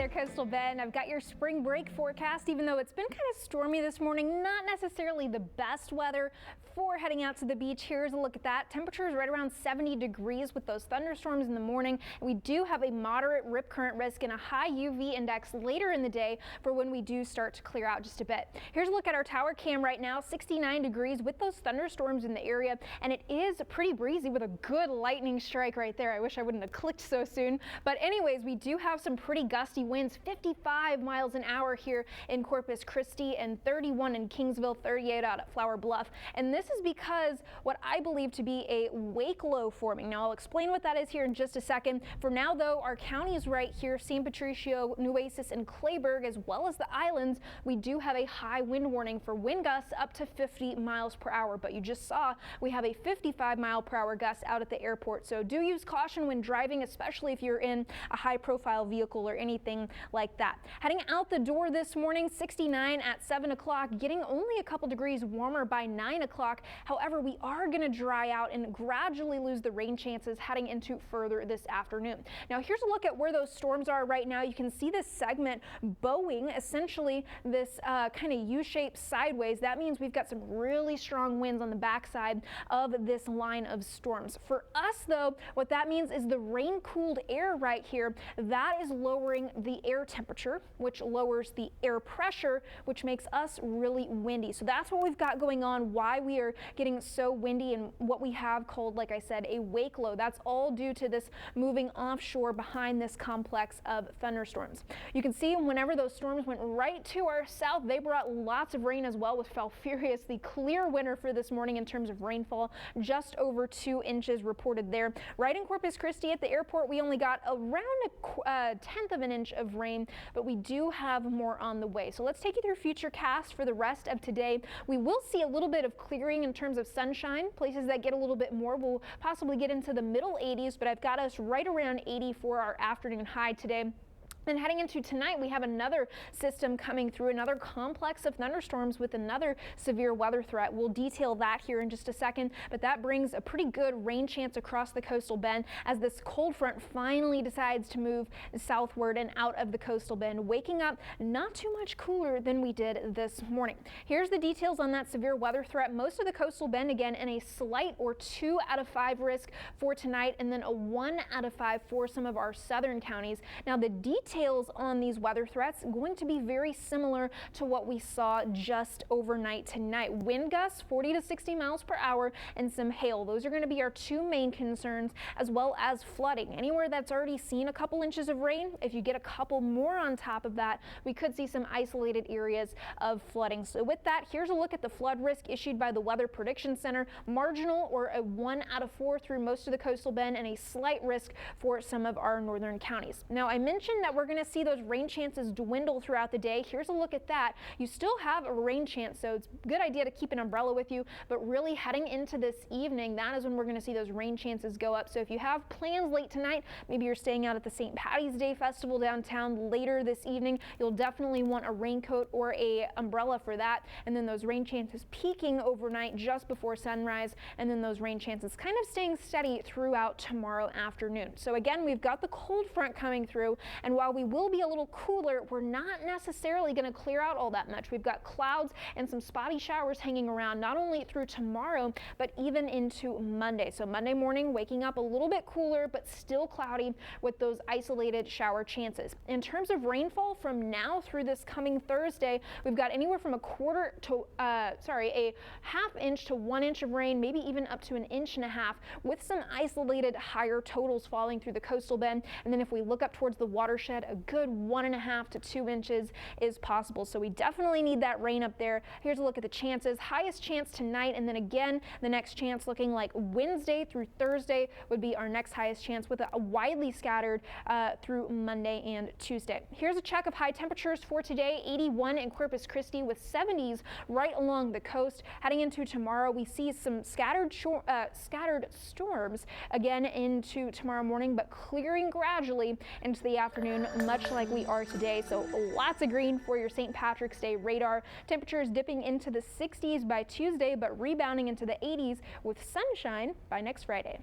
there, Coastal Bend. I've got your spring break forecast. Even though it's been kind of stormy this morning, not necessarily the best weather for heading out to the beach. Here's a look at that. Temperatures right around 70 degrees with those thunderstorms in the morning. We do have a moderate rip current risk and a high UV index later in the day for when we do start to clear out just a bit. Here's a look at our tower cam right now, 69 degrees with those thunderstorms in the area, and it is pretty breezy with a good lightning strike right there. I wish I wouldn't have clicked so soon, but anyways, we do have some pretty gusty winds, 55 miles an hour here in Corpus Christi and 31 in Kingsville, 38 out at Flower Bluff. And this is because what I believe to be a wake low forming. Now I'll explain what that is here in just a second. For now though, our counties right here, San Patricio, Nueces and Clayburgh, as well as the islands, we do have a high wind warning for wind gusts up to 50 miles per hour. But you just saw we have a 55 mile per hour gust out at the airport. So do use caution when driving, especially if you're in a high profile vehicle or anything like that. Heading out the door this morning, 69 at 7 o'clock, getting only a couple degrees warmer by 9 o'clock. However, we are going to dry out and gradually lose the rain chances heading into further this afternoon. Now here's a look at where those storms are right now. You can see this segment bowing, essentially this kind of U-shaped sideways. That means we've got some really strong winds on the backside of this line of storms. For us though, what that means is the rain cooled air right here, that is lowering the air temperature, which lowers the air pressure, which makes us really windy. So that's what we've got going on, why we are getting so windy and what we have called, like I said, a wake low. That's all due to this moving offshore behind this complex of thunderstorms. You can see whenever those storms went right to our south, they brought lots of rain as well, which fell furious. The clear winner for this morning in terms of rainfall, just over 2 inches reported there. Right in Corpus Christi at the airport, we only got around a tenth of an inch of rain, but we do have more on the way. So let's take you through future cast for the rest of today. We will see a little bit of clearing in terms of sunshine. Places that get a little bit more will possibly get into the middle 80s, but I've got us right around 80 for our afternoon high today. Then heading into tonight, we have another system coming through, another complex of thunderstorms with another severe weather threat. We'll detail that here in just a second, but that brings a pretty good rain chance across the coastal bend as this cold front finally decides to move southward and out of the coastal bend, waking up not too much cooler than we did this morning. Here's the details on that severe weather threat. Most of the coastal bend again in a slight or 2 out of 5 risk for tonight, and then a 1 out of 5 for some of our southern counties. Now the details on these weather threats going to be very similar to what we saw just overnight tonight. Wind gusts 40 to 60 miles per hour and some hail. Those are going to be our 2 main concerns, as well as flooding. Anywhere that's already seen a couple inches of rain, if you get a couple more on top of that, we could see some isolated areas of flooding. So with that, here's a look at the flood risk issued by the Weather Prediction Center. Marginal or a 1 out of 4 through most of the coastal bend and a slight risk for some of our northern counties. Now I mentioned that we're going to see those rain chances dwindle throughout the day. Here's a look at that. You still have a rain chance, so it's a good idea to keep an umbrella with you, but really heading into this evening, that is when we're going to see those rain chances go up. So if you have plans late tonight, maybe you're staying out at the St. Patty's Day Festival downtown later this evening, you'll definitely want a raincoat or a umbrella for that. And then those rain chances peaking overnight just before sunrise, and then those rain chances kind of staying steady throughout tomorrow afternoon. So again, we've got the cold front coming through, and while we will be a little cooler, we're not necessarily going to clear out all that much. We've got clouds and some spotty showers hanging around not only through tomorrow, but even into Monday. So Monday morning, waking up a little bit cooler, but still cloudy with those isolated shower chances. In terms of rainfall from now through this coming Thursday, we've got anywhere from a half inch to 1 inch of rain, maybe even up to 1.5 inches, with some isolated higher totals falling through the coastal bend. And then if we look up towards the watershed, a good 1.5 to 2 inches is possible. So we definitely need that rain up there. Here's a look at the chances. Highest chance tonight, and then again, the next chance looking like Wednesday through Thursday would be our next highest chance, with a widely scattered through Monday and Tuesday. Here's a check of high temperatures for today. 81 in Corpus Christi with 70s right along the coast. Heading into tomorrow, we see some scattered storms again into tomorrow morning, but clearing gradually into the afternoon, much like we are today. So lots of green for your St. Patrick's Day radar. Temperatures dipping into the 60s by Tuesday, but rebounding into the 80s with sunshine by next Friday.